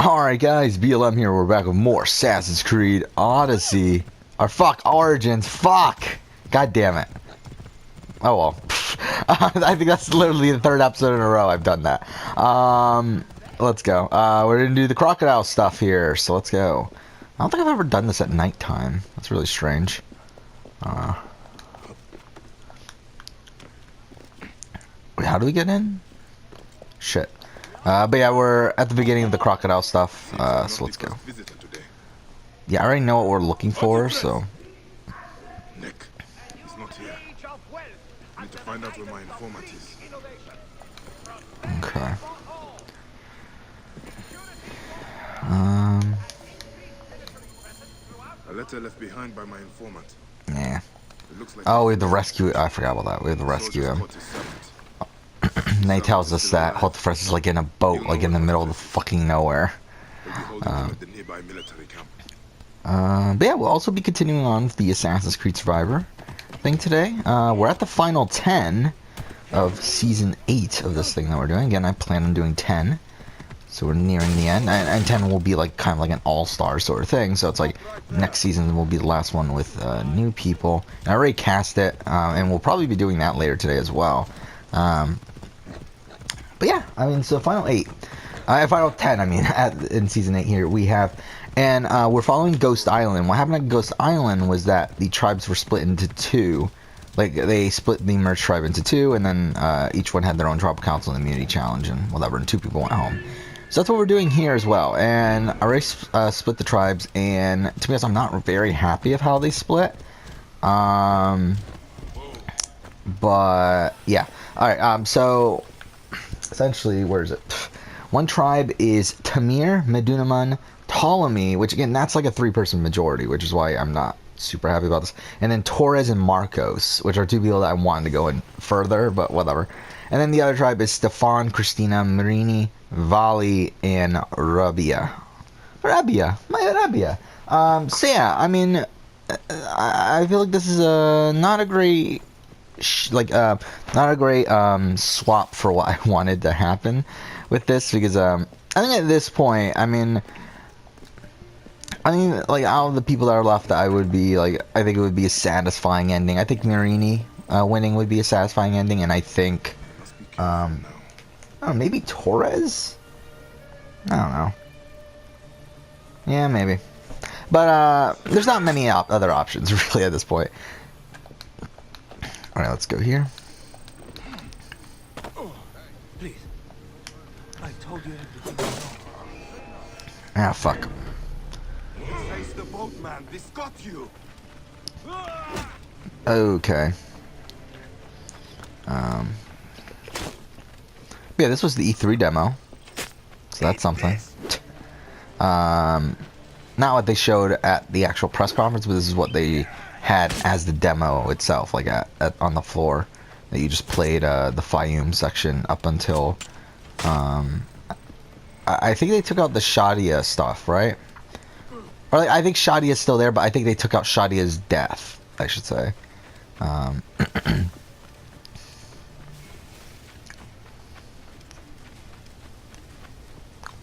Alright guys, BLM here, we're back with more Assassin's Creed Odyssey. Or fuck, Origins, fuck! God damn it. Oh well. I think that's literally the third episode in a row I've done that. Let's go. We're gonna do the Crocodile stuff here, so let's go. I don't think I've ever done this at nighttime. That's really strange. Wait, how do we get in? Shit. But yeah, we're at the beginning of the Crocodile stuff, so let's go. Yeah, I already know what we're looking for, so... Nick, he's not here. I need to find out where my informant is. Okay. A letter left behind by my informant. Yeah. It looks like Oh, we have to rescue... I forgot about that. We have to rescue him. And he tells us that Hotfresh is like in a boat, like in the middle of the fucking nowhere. But yeah, we'll also be continuing on with the Assassin's Creed Survivor thing today. We're at the final 10 of Season 8 of this thing that we're doing. Again, I plan on doing 10. So we're nearing the end. And 10 will be like kind of like an all-star sort of thing. So it's like next season will be the last one with new people. And I already cast it, and we'll probably be doing that later today as well. But yeah, I mean, so final 8. Final 10, I mean, in Season 8 here, we have... And we're following Ghost Island. What happened at Ghost Island was that the tribes were split into 2. Like, they split the merged tribe into 2, and then each one had their own tribal council and immunity challenge, and whatever, and 2 people went home. So that's what we're doing here as well. And I already split the tribes, and to be honest, I'm not very happy of how they split. But, yeah. Alright, so... Essentially, where is it? One tribe is Tamir, Medunaman, Ptolemy, which again, that's like a 3-person majority, which is why I'm not super happy about this. And then Torres and Marcos, which are 2 people that I wanted to go in further, but whatever. And then the other tribe is Stefan, Christina, Marini, Vali, and Rabia. Rabia. So yeah, I mean, I feel like this is not a great... not a great swap for what I wanted to happen with this, because I think at this point, I mean like out of the people that are left, I would be like, I think it would be a satisfying ending. I think Marini winning would be a satisfying ending, and I think I don't know, maybe Torres. I don't know. Yeah, maybe. But there's not many other options really at this point. Alright, let's go here. Please. I told you everything. Ah, fuck. Face the boat, man. This got you. Okay. Yeah, this was the E3 demo. So that's something. Not what they showed at the actual press conference, but this is what they had as the demo itself, like on the floor, that you just played the Fayum section up until I think they took out the Shadia stuff, right? Or like, I think Shadia is still there, but I think they took out Shadia's death, I should say. But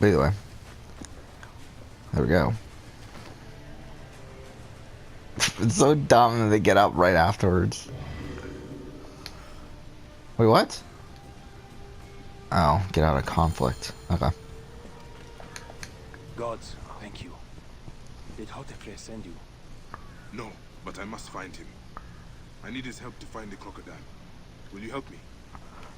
either way, there we go. It's so dumb that they get up right afterwards. Wait, what? Oh, get out of conflict. Okay. Gods, thank you. Did Hotefre send you? No, but I must find him. I need his help to find the crocodile. Will you help me?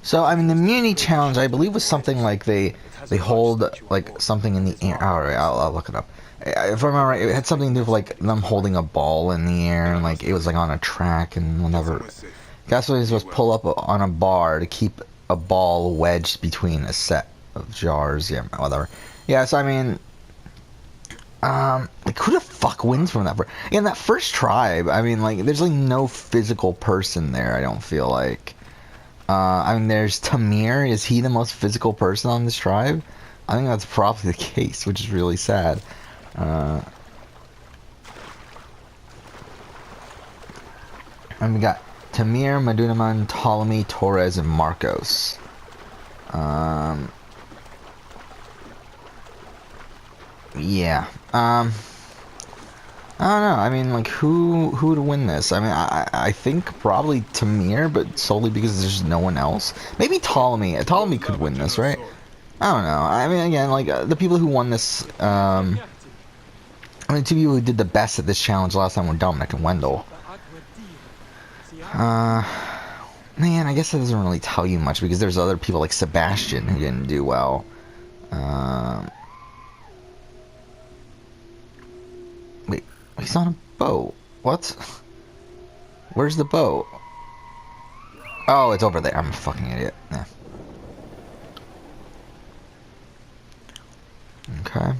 So, I mean, the immunity challenge, I believe, was something like they hold, like, something in the air. Alright, I'll look it up. If I remember right, it had something to do with, like, them holding a ball in the air, and, like, it was, like, on a track, and whatever. That's what it was, pull up on a bar to keep a ball wedged between a set of jars. Yeah, whatever. Yeah, so, I mean... like, who the fuck wins from that? In that first tribe, I mean, like, there's, like, no physical person there, I don't feel like. I mean, there's Tamir. Is he the most physical person on this tribe? I think that's probably the case, which is really sad. And we got Tamir, Medunaman, Ptolemy, Torres, and Marcos. Yeah. I don't know. I mean, like, who would win this? I mean, I think probably Tamir, but solely because there's no one else. Maybe Ptolemy. Ptolemy could win this, right? I don't know. I mean, again, like the people who won this. I mean, two people who did the best at this challenge last time were Dominic and Wendell. Man, I guess that doesn't really tell you much because there's other people like Sebastian who didn't do well. Wait, he's on a boat. What? Where's the boat? Oh, it's over there. I'm a fucking idiot. Yeah. Okay.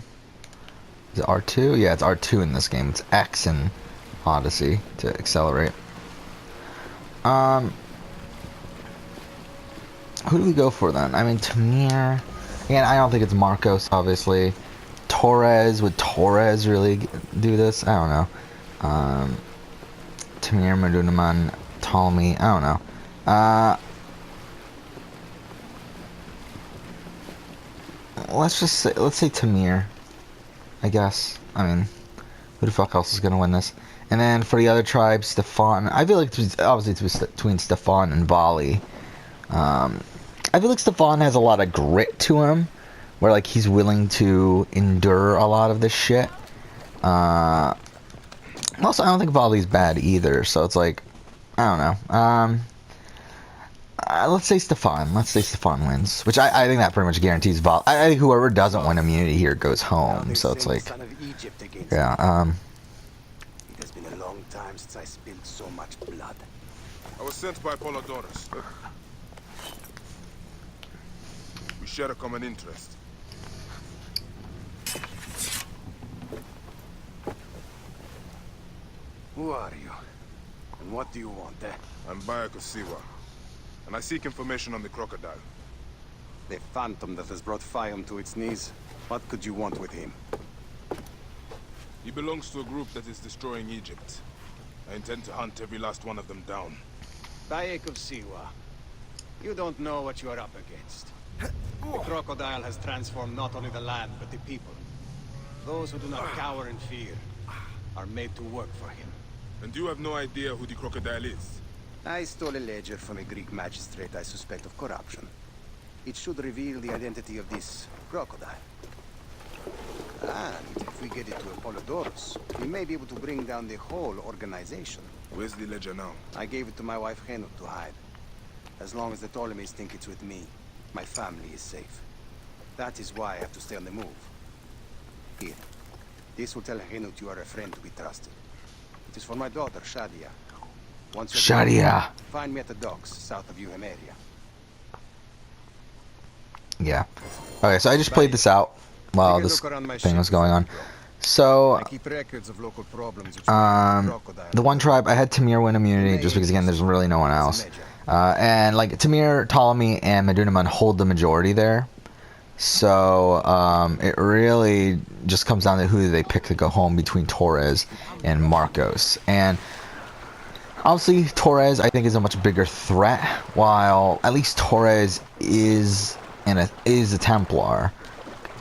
Is it R2? Yeah, it's R2 in this game. It's X in Odyssey to accelerate. Who do we go for then? I mean, Tamir. Again, I don't think it's Marcos, obviously. Torres. Would Torres really do this? I don't know. Tamir, Madunaman, Ptolemy. I don't know. Let's say Tamir. I guess. I mean, who the fuck else is gonna win this? And then for the other tribes, Stefan. I feel like it's obviously between Stefan and Vali. I feel like Stefan has a lot of grit to him, where like he's willing to endure a lot of this shit. Also, I don't think Vali's bad either, so it's like, I don't know. Let's say Stefan. Let's say Stefan wins, which I think that pretty much guarantees Val. I think whoever doesn't win immunity here goes home. So it's like, yeah. It has been a long time since I spilled so much blood. I was sent by Polydorus. We share a common interest. Who are you? And what do you want, eh? I'm Bayakosiwa, and I seek information on the Crocodile. The phantom that has brought Fiam to its knees. What could you want with him? He belongs to a group that is destroying Egypt. I intend to hunt every last one of them down. Bayek of Siwa. You don't know what you are up against. The Crocodile has transformed not only the land, but the people. Those who do not cower in fear are made to work for him. And you have no idea who the Crocodile is? I stole a ledger from a Greek magistrate I suspect of corruption. It should reveal the identity of this Crocodile. And if we get it to Apollodorus, we may be able to bring down the whole organization. Where's the ledger now? I gave it to my wife Henut to hide. As long as the Ptolemies think it's with me, my family is safe. That is why I have to stay on the move. Here. This will tell Henut you are a friend to be trusted. It is for my daughter, Shadia. Once you're Shadia. done, find me at the docks south of Euhemeria. Yeah. Okay, so I just played this out while this thing was going on. So, I keep records of local problems which the one tribe, I had Tamir win immunity just because, again, there's really no one else. And, like, Tamir, Ptolemy, and Madunaman hold the majority there. So, it really just comes down to who they pick to go home between Torres and Marcos. And obviously, Torres, I think, is a much bigger threat, while at least Torres is a Templar,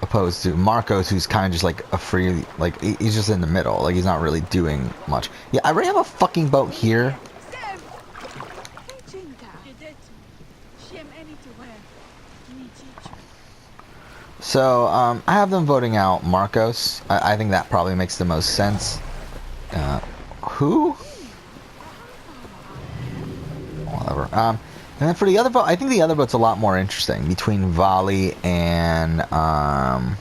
opposed to Marcos, who's kind of just like a free, like, he's just in the middle, like, he's not really doing much. Yeah, I already have a fucking boat here. So, I have them voting out Marcos. I think that probably makes the most sense. Who? Whatever. And then for the other vote, I think the other vote's a lot more interesting between Vali and I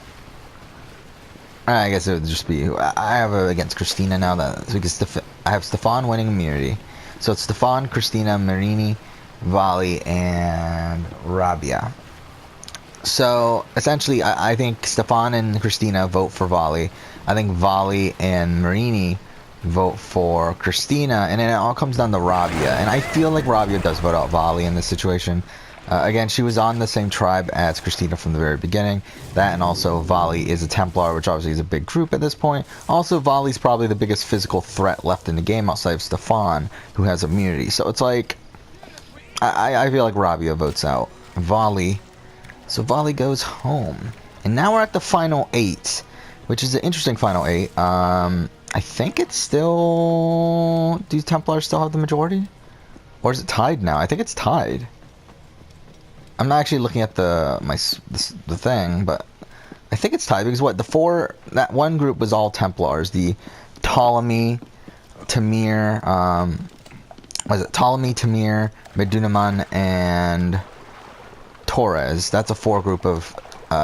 guess it would just be I have against Christina now because I have Stefan winning immunity, so it's Stefan, Christina, Marini, Vali, and Rabia. So essentially, I think Stefan and Christina vote for Vali. I think Vali and Marini vote for Christina, and then it all comes down to Rabia. And I feel like Rabia does vote out Vali in this situation. Again, she was on the same tribe as Christina from the very beginning. That, and also Vali is a Templar, which obviously is a big group at this point. Also, Vali's probably the biggest physical threat left in the game outside of Stefan, who has immunity. So it's like, I feel like Rabia votes out Vali. So Vali goes home. And now we're at the final 8, which is an interesting final 8. I think it's still... Do Templars still have the majority? Or is it tied now? I think it's tied. I'm not actually looking at the thing, but I think it's tied because what that one group was all Templars. The Ptolemy, Tamir, was it Ptolemy, Tamir, Medunaman, and Torres? That's a 4 group of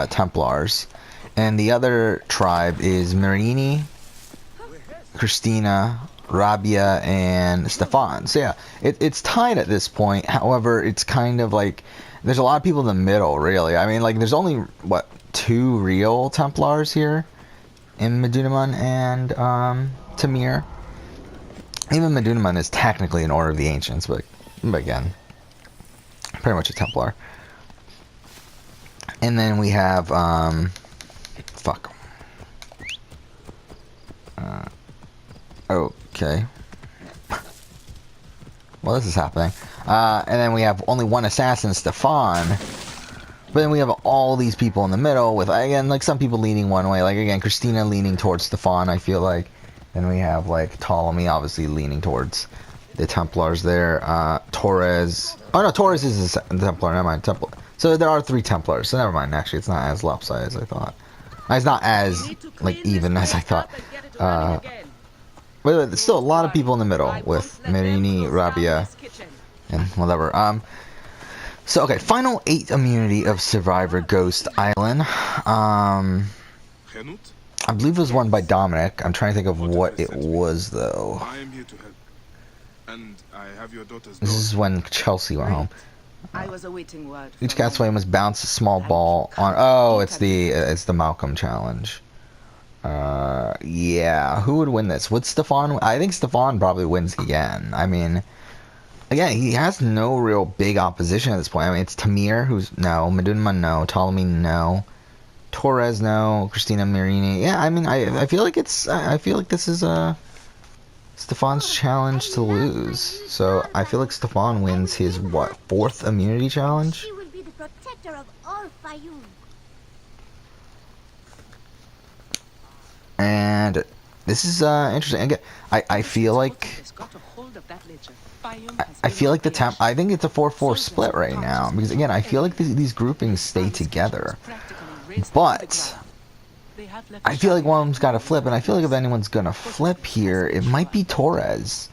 Templars, and the other tribe is Marini, Christina, Rabia, and Stefan. So yeah, it's tied at this point. However, it's kind of like there's a lot of people in the middle, really. I mean, like, there's only, what, 2 real Templars here in Medunaman and Tamir. Even Medunaman is technically an Order of the Ancients, but again, pretty much a Templar. And then we have, fuck. Okay. Well, this is happening. And then we have only one assassin, Stefan. But then we have all these people in the middle with, again, like, some people leaning one way. Like, again, Christina leaning towards Stefan, I feel like. Then we have, like, Ptolemy obviously leaning towards the Templars there. Torres. Oh, no, Torres is a Templar. Never mind. Templar. So there are 3 Templars. So never mind, actually. It's not as lopsided as I thought. It's not as, like, even as I thought. But there's still a lot of people in the middle with Marini, Rabia, and whatever. So, okay, final 8 immunity of Survivor Ghost Island. I believe it was won by Dominic. I'm trying to think of what it was, though. I am here to help. And I have your daughter's This is when Chelsea went home. I was awaiting word. Each castaway must bounce a small ball on... Oh, it's the Malcolm challenge. Yeah, who would win this? Would Stefan? I think Stefan probably wins again. I mean, again, he has no real big opposition at this point. I mean, it's Tamir, who's no, Medunaman, no, Ptolemy, no, Torres, no, Christina, Marini. Yeah, I mean, I feel like I feel like this is Stefan's challenge to lose. So I feel like Stefan wins his what, 4th immunity challenge? She will be the protector of all Fayoum. And this is interesting. Again, I feel like I feel like I think it's a 4-4 split right now because again I feel like these groupings stay together, but I feel like one of them's got to flip, and I feel like if anyone's gonna flip here, it might be Torres.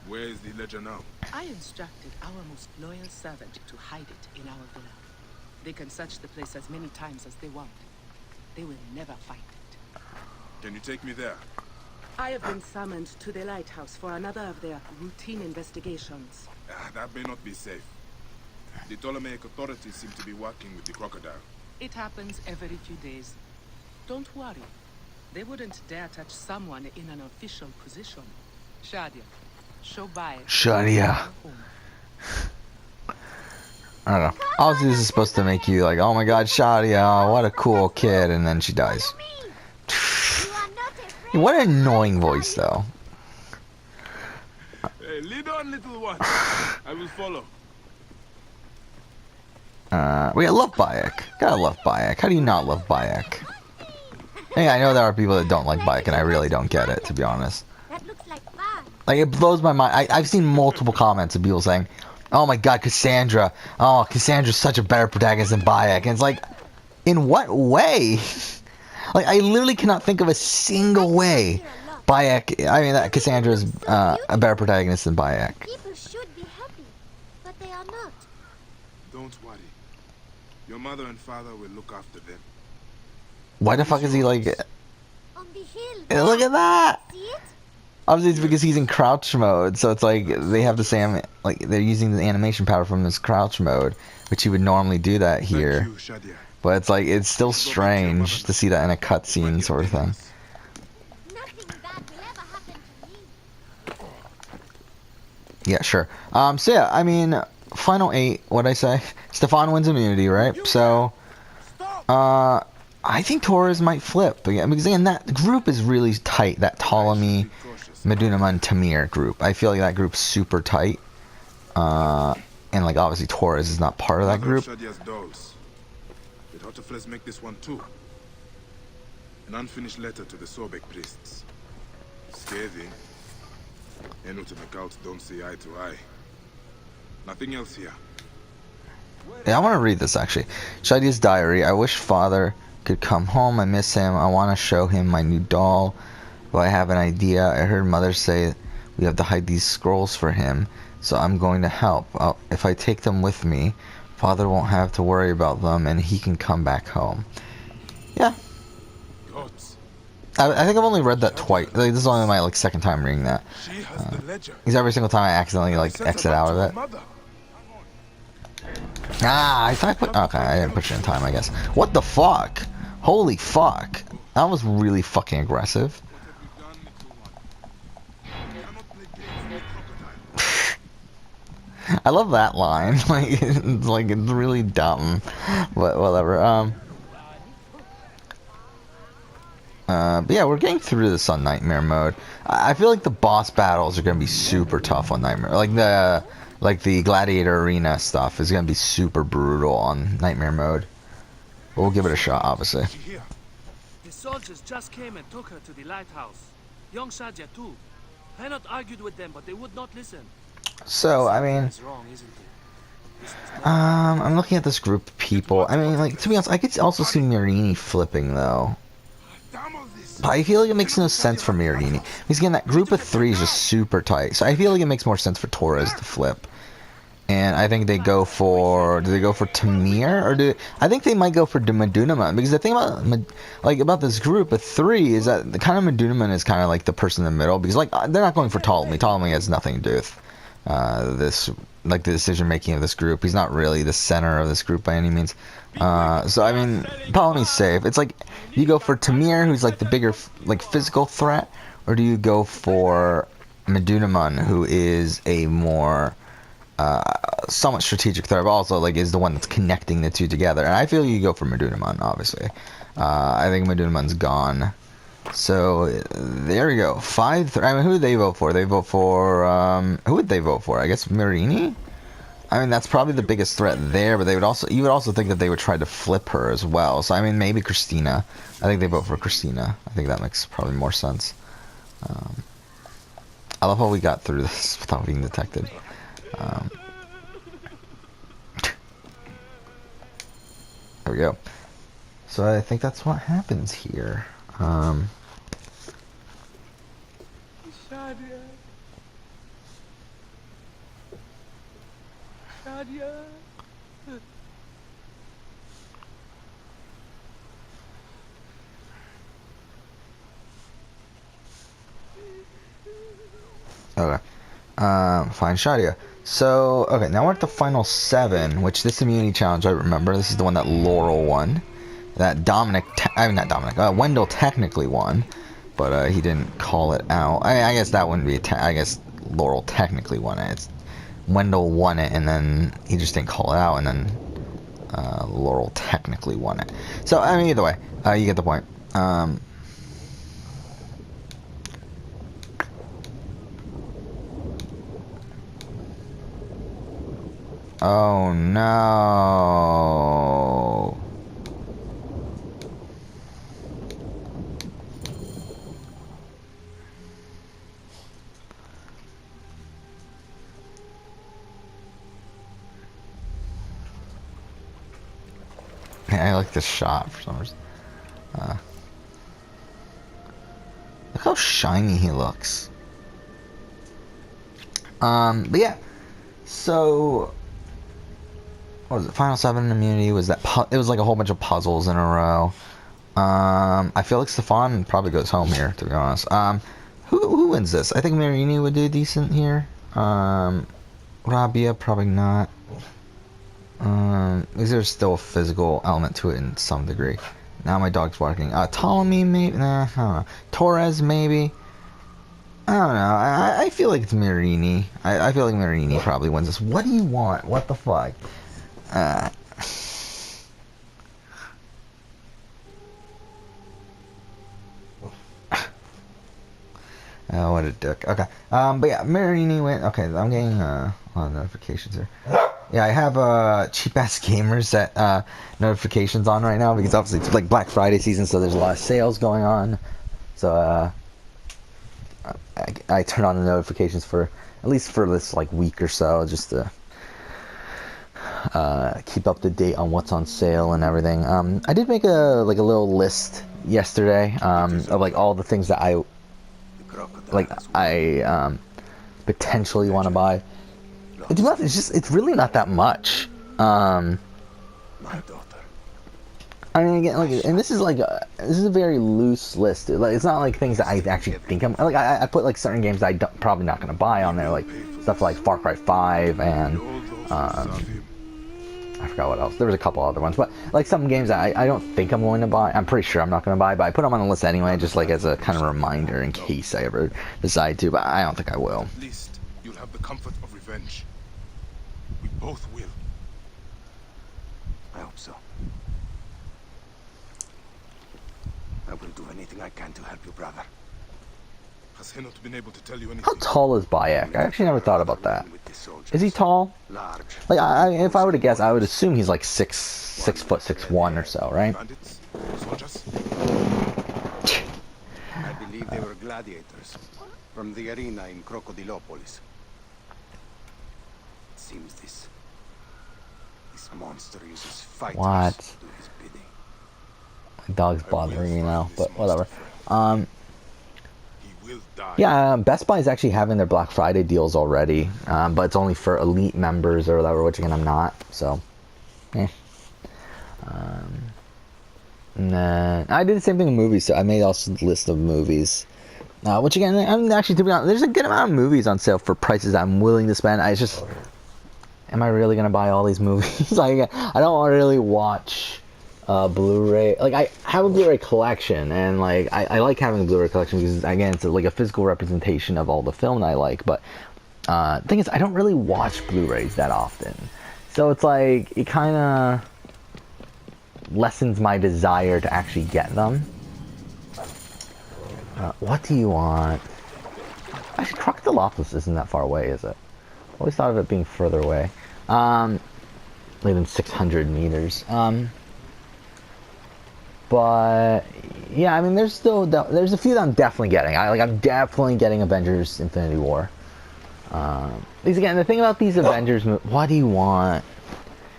Where is the ledger now? I instructed our most loyal servant to hide it in our villa. They can search the place as many times as they want. They will never find it. Can you take me there? I have been summoned to the lighthouse for another of their routine investigations. That may not be safe. The Ptolemaic authorities seem to be working with the Crocodile. It happens every few days. Don't worry. They wouldn't dare touch someone in an official position. Shadia, show by. Shadia. I don't know. Obviously, this is supposed to make you like, oh my god, Shadia, what a cool kid, and then she dies. What an annoying voice, though. Hey, lead on, little one. I will follow. We love Bayek. Gotta love Bayek. How do you not love Bayek? Hey, I know there are people that don't like Bayek, and I really don't get it, to be honest. That looks like fun. Like, it blows my mind. I've seen multiple comments of people saying, oh my god, Cassandra. Oh, Cassandra's such a better protagonist than Bayek. And it's like, in what way? Like, I literally cannot think of a single way that Cassandra is a better protagonist than Bayek. People should be happy, but they are not. Don't worry. Your mother and father will look after them. Why the fuck is he like... On the hill. Hey, look at that! See it? Obviously, it's because he's in crouch mode, so it's like they have the same... Like, they're using the animation power from his crouch mode, which he would normally do that here. Thank you, Shadia. But it's like, it's still strange to see that in a cutscene sort of thing. Nothing bad will ever happen to me. Yeah, sure. So yeah, I mean, final 8, what'd I say? Stefan wins immunity, right? So, I think Torres might flip. Because again, that group is really tight, that Ptolemy, Medunaman, Tamir group. I feel like that group's super tight. And like, obviously Torres is not part of that group. Did Hotefles make this one too? An unfinished letter to the Sobek priests. Scathing. Enut and the Count don't see eye to eye. Nothing else here. Yeah, I want to read this actually. Shadia's diary. I wish father could come home. I miss him. I want to show him my new doll. But I have an idea. I heard mother say we have to hide these scrolls for him. So I'm going to help. If I take them with me, father won't have to worry about them and he can come back home. Yeah. Gods. I think I've only read that twice. Like, this is only my second time reading that. She has the ledger. Because every single time I accidentally exit out of it. Ah, I thought I put. Okay, I didn't put it in time, I guess. What the fuck? Holy fuck. That was really fucking aggressive. I love that line. It's really dumb. But whatever. But yeah, we're getting through this on Nightmare mode. I feel like the boss battles are gonna be super tough on Nightmare. Like the Gladiator Arena stuff is gonna be super brutal on Nightmare mode. But we'll give it a shot, obviously. The soldiers just came and took her to the lighthouse. Young Shadia too. Henot argued with them, but they would not listen. So, I mean, It's wrong, isn't it? I'm looking at this group of people. I mean, like, to be honest, I could also see Mirini flipping, though. But I feel like it makes no sense for Mirini. Because, again, that group of three is just super tight. So I feel like it makes more sense for Torres to flip. And I think they go for... Do they go for Tamir? Or I think they might go for Medunaman. Because the thing about this group of three is that the kind of Medunaman is kind of like the person in the middle. Because, like, they're not going for Ptolemy. Ptolemy has nothing to do with the decision making of this group. He's not really the center of this group by any means. So I mean, Ptolemy's safe. It's like, do you go for Tamir, who's like the bigger physical threat, or do you go for Medunaman, who is a more somewhat strategic threat, but also is the one that's connecting the two together? And I feel you go for Medunaman, obviously. I think Medunaman's gone. So there we go. 5-3. I mean, who did they vote for? They vote for who would they vote for? I guess Mirini. I mean, that's probably the biggest threat there. But you would also think that they would try to flip her as well. So I mean, maybe Christina. I think they vote for Christina. I think that makes probably more sense. I love how we got through this without being detected. There we go. So I think that's what happens here. Shadia. Shadia. Okay. Fine, Shadia. So, okay, now we're at the final 7, which this immunity challenge, I remember. This is the one that Laurel won. That Wendell technically won, but he didn't call it out. I guess that wouldn't be I guess Laurel technically won it. Wendell won it, and then he just didn't call it out, and then Laurel technically won it. So, I mean, either way, you get the point. Oh no. I like this shot for some reason. Look how shiny he looks. But yeah. So, what was it? Final 7 immunity was that? It was like a whole bunch of puzzles in a row. I feel like Stefan probably goes home here, to be honest. Who wins this? I think Marini would do decent here. Rabia probably not. Is there still a physical element to it in some degree? Now my dog's barking. Ptolemy maybe? Nah, I don't know. Torres maybe? I don't know. I feel like it's Marini. I feel like Marini probably wins this. What do you want? What the fuck? Oh, what a dick. Okay. But yeah, Marini went. Okay, I'm getting a lot of notifications here. Yeah, I have cheap ass gamers set notifications on right now because obviously it's like Black Friday season, so there's a lot of sales going on. So I turn on the notifications for at least for this like week or so, just to keep up to date on what's on sale and everything. I did make a little list yesterday of like all the things that The crocodile like has I potentially want to buy. lost To be honest, it's really not that much. my daughter. I mean, again, like, and this is a very loose list. Like, it's not like things that I actually think I'm like. I put like certain games that probably not going to buy on there, like stuff like Far Cry 5 and All those who serve him. I forgot what else. There was a couple other ones, but like some games that I don't think I'm going to buy. I'm pretty sure I'm not going to buy, but I put them on the list anyway, just like as a kind of reminder in case I ever decide to. But I don't think I will. At least you'll have the comfort of revenge. We both will. I hope so. I will do anything I can to help you, brother. Has Henot been able to tell you How anything? tall is Bayek? I actually never thought about that. With the soldiers. Is he tall? Large. Like, if I were to guess, I would assume he's like 6'1" or so, right? Bandits? Soldiers? I believe they were gladiators from the arena in Crocodilopolis. It seems this monster uses fighters What? to do his bidding. My dog's bothering me now, but whatever. He will die. Yeah, Best Buy is actually having their Black Friday deals already, but it's only for elite members or whatever, which again I'm not, so, and then I did the same thing in movies, so I made also a list of movies, which again, I'm actually, to be honest, there's a good amount of movies on sale for prices I'm willing to spend. I just, am I really going to buy all these movies? Like, I don't really watch Blu-ray. Like, I have a Blu-ray collection, and like I like having a Blu-ray collection because again, it's like a physical representation of all the film that I like. But the thing is, I don't really watch Blu-rays that often, so it's like it kind of lessens my desire to actually get them. What do you want? Actually, Crocodilopolis isn't that far away, is it? I always thought of it being further away, like than 600 meters. But yeah, I mean, there's a few that I'm definitely getting. I'm definitely getting Avengers: Infinity War. These again, the thing about these Avengers, what do you want?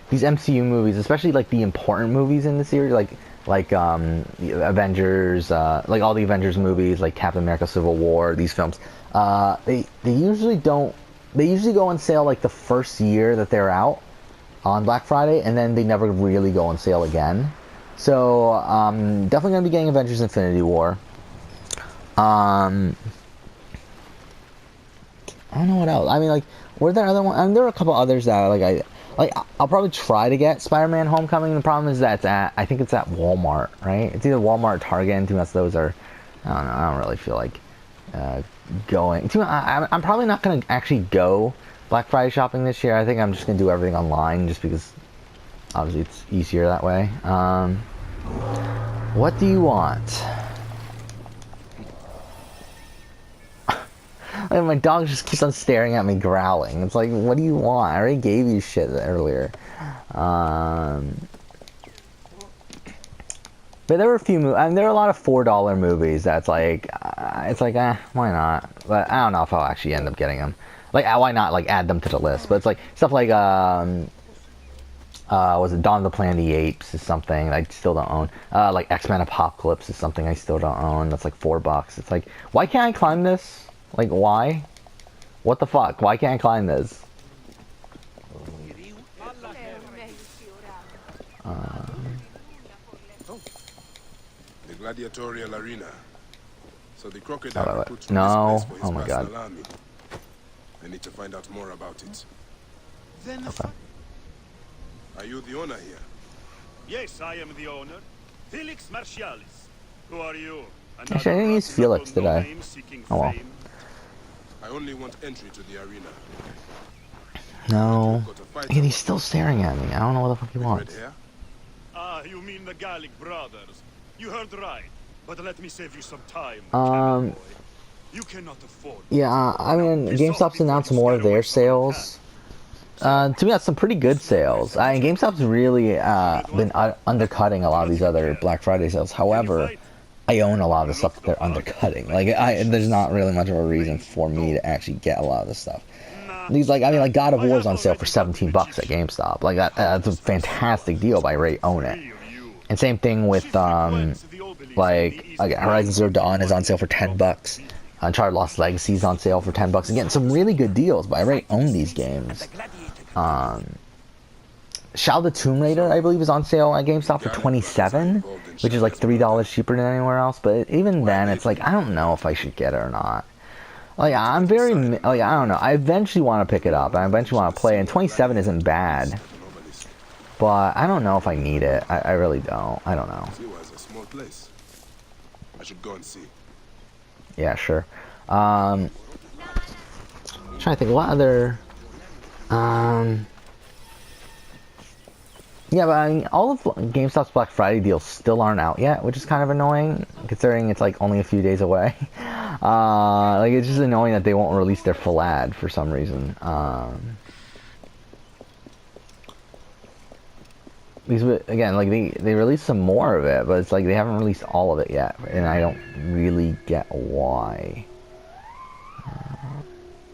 These MCU movies, especially like the important movies in the series, like the Avengers, like all the Avengers movies, like Captain America: Civil War. These films, they usually don't. They usually go on sale like the first year that they're out on Black Friday, and then they never really go on sale again. So, definitely gonna be getting Avengers: Infinity War. I don't know what else. I mean, like, were there other ones? I mean, there were a couple others that I'll probably try to get Spider-Man: Homecoming. The problem is that I think it's at Walmart, right? It's either Walmart or Target, and to be honest, those are, I don't know. I don't really feel like going. I'm probably not gonna actually go Black Friday shopping this year. I think I'm just gonna do everything online, just because obviously it's easier that way. What do you want? Like, my dog just keeps on staring at me, growling. It's like, what do you want? I already gave you shit earlier. But there were a few movies. I mean, there are a lot of $4 movies. That's like, why not? But I don't know if I'll actually end up getting them. Like, why not? Like, add them to the list. But it's like stuff like was it Dawn of the Planet of the Apes is something I still don't own. Like X-Men Apocalypse is something I still don't own. That's like $4. It's like, why can't I climb this? Like, why? What the fuck? Why can't I climb this? The gladiatorial arena. So the crocodile wait. recruits from No. this place for his Oh my God. personal army. I need to find out more about it. Then Are you the owner here? Yes, I am the owner. Felix Martialis. Who are you? Actually, I didn't use Felix, did I? Oh well. I only want entry to the arena. No. Got a fight Again, he's still staring at me. I don't know what the fuck he with wants. red hair? Ah, you mean the Gallic brothers. You heard right. But let me save you some time. Um, boy. You cannot afford. Yeah, I mean, GameStop's announced more of their sales. To me, that's some pretty good sales. GameStop's really been undercutting a lot of these other Black Friday sales. However, I own a lot of the stuff that they're undercutting. Like, there's not really much of a reason for me to actually get a lot of this stuff. These, like, I mean, like, God of War's on sale for $17 at GameStop. Like, that's a fantastic deal. I already own it. And same thing with, like Horizon Zero Dawn is on sale for $10. Uncharted Lost Legacy is on sale for $10. Again, some really good deals, but I already own these games. Shadow of the Tomb Raider, I believe, is on sale at GameStop for $27, which is like $3 cheaper than anywhere else. But even then, it's like, I don't know if I should get it or not. Like, I'm very, like, I don't know. I eventually want to pick it up. I eventually want to play it, and 27 isn't bad. But I don't know if I need it. I really don't. I don't know. a small place. I should go and see. Yeah, sure. Trying to think what other. Yeah, but I mean, all of GameStop's Black Friday deals still aren't out yet, which is kind of annoying, considering it's like only a few days away. Like, it's just annoying that they won't release their full ad for some reason. Because, again, like, they released some more of it, but it's like they haven't released all of it yet, and I don't really get why.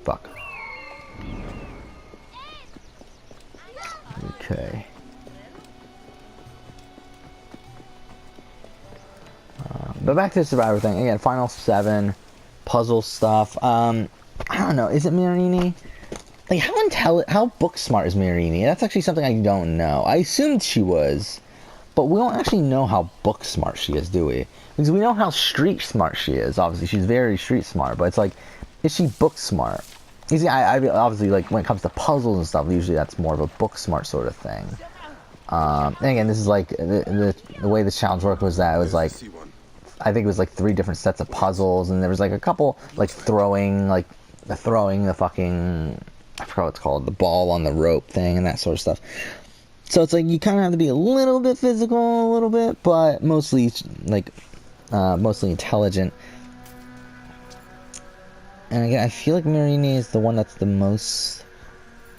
Fuck. Okay. But back to the Survivor thing again. Final 7, puzzle stuff. I don't know. Is it Mirini? Like, how book smart is Mirini? That's actually something I don't know. I assumed she was, but we don't actually know how book smart she is, do we? Because we know how street smart she is. Obviously, she's very street smart. But it's like, is she book smart? You see, I obviously, like, when it comes to puzzles and stuff, usually that's more of a book smart sort of thing. And again, this is like the way the challenge worked was that it was like, I think it was like 3 different sets of puzzles, and there was like a couple like throwing the fucking, I forgot what it's called, the ball on the rope thing and that sort of stuff. So it's like you kind of have to be a little bit physical, a little bit, but mostly like mostly intelligent. And again, I feel like Mirini is the one that's the most.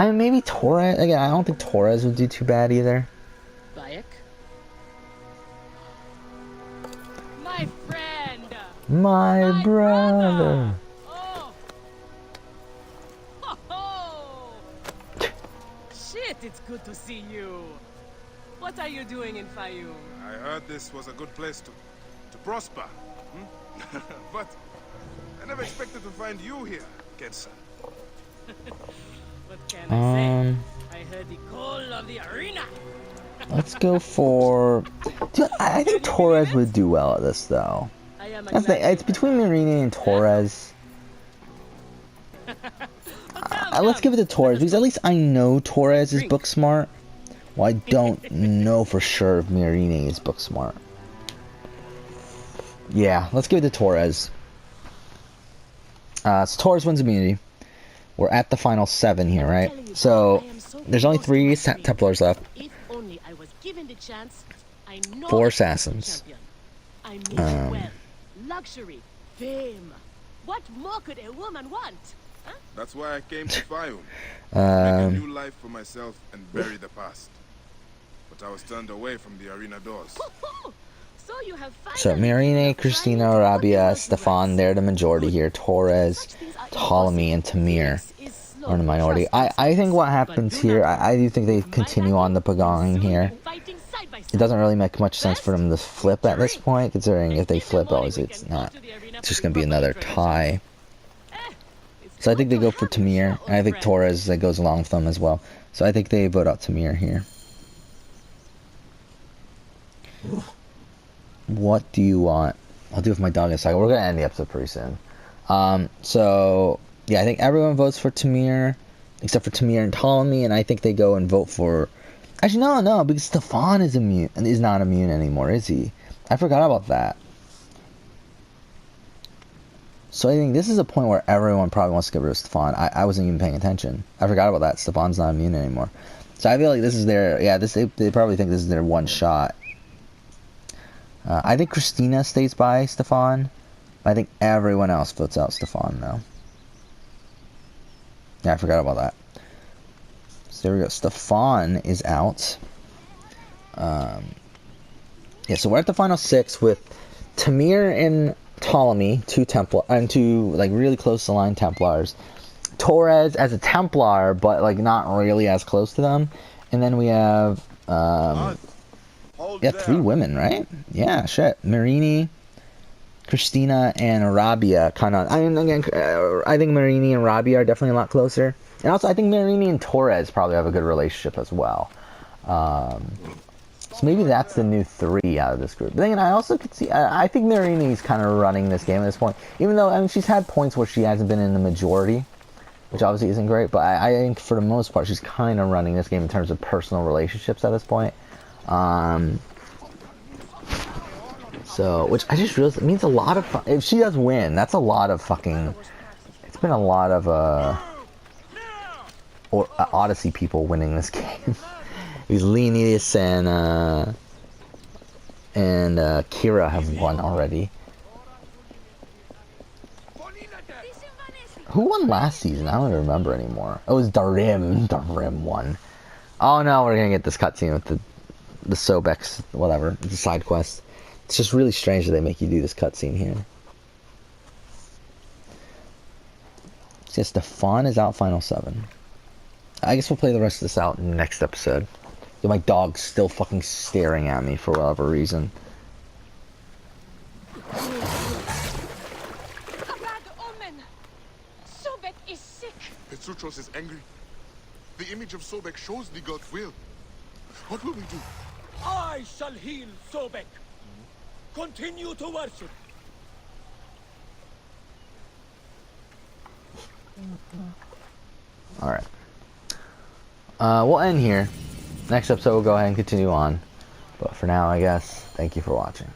I mean, maybe Torres. Again, I don't think Torres would do too bad either. Bayek? My friend! My brother. Oh! Ho ho! Shit, it's good to see you. What are you doing in Fayoum? I heard this was a good place to prosper. Hmm? But I never expected to find you here, Kensa. What can I say? I heard the call of the arena. Let's go for. Dude, I think Torres would do well at this, though. It's between Mirini and Torres. Let's give it to Torres, because at least I know Torres is book smart. Well, I don't know for sure if Mirini is book smart. Yeah, let's give it to Torres. So Torres wins immunity. We're at the final 7 here, right? So there's only 3 Templars left. 4 assassins. Luxury, fame. What more could a woman want? Huh? That's why I came to Fayoum. Make a new life for myself and bury the past. But I was turned away from the arena doors. So Mirini, Christina, Rabia, Stefan, they're the majority here. Torres, Ptolemy, and Tamir are the minority. I think what happens here, I do think they continue on the Pagong here. It doesn't really make much sense for them to flip at this point, considering if they flip, obviously it's not. It's just going to be another tie. So I think they go for Tamir, and I think Torres that goes along with them as well. So I think they vote out Tamir here. What do you want? I'll do it with my dog in a second. We're going to end the episode pretty soon. So, yeah, I think everyone votes for Tamir, except for Tamir and Ptolemy, and I think they go and vote for... Actually, no, because Stefan is immune, and is not immune anymore, is he? I forgot about that. So I think this is a point where everyone probably wants to get rid of Stefan. I wasn't even paying attention. I forgot about that. Stefan's not immune anymore. So I feel like this is their... Yeah, they probably think this is their one shot. I think Christina stays by Stefan. I think everyone else votes out Stefan, though. Yeah, I forgot about that. So there we go. Stefan is out. Yeah, so we're at the final 6 with Tamir and Ptolemy, two like really close aligned Templars. Torres as a Templar, but like not really as close to them. And then we have yeah, 3 women, right? Yeah, shit. Marini, Christina, and Rabia kind of. I mean, again, I think Marini and Rabia are definitely a lot closer. And also, I think Marini and Torres probably have a good relationship as well. So maybe that's the new 3 out of this group. But then I also could see, I think Marini's kind of running this game at this point. Even though, I mean, she's had points where she hasn't been in the majority, which obviously isn't great. But I think for the most part, she's kind of running this game in terms of personal relationships at this point. So, which I just realized, it means a lot of, if she does win, that's a lot of fucking, it's been a lot of, Odyssey people winning this game. These Leonidas and Kira have won already. Who won last season? I don't even remember anymore. Oh, it was Darim. Darim won. Oh no, we're gonna get this cutscene with the Sobex, whatever, the side quest. It's just really strange that they make you do this cutscene here. So Stefan is out final 7. I guess we'll play the rest of this out in the next episode. My dog's still fucking staring at me for whatever reason. A bad omen! Sobek is sick! Petruchos is angry. The image of Sobek shows the god's will. What will we do? I shall heal Sobek. Continue to worship. Alright. We'll end here. Next episode we'll go ahead and continue on. But for now, I guess, thank you for watching.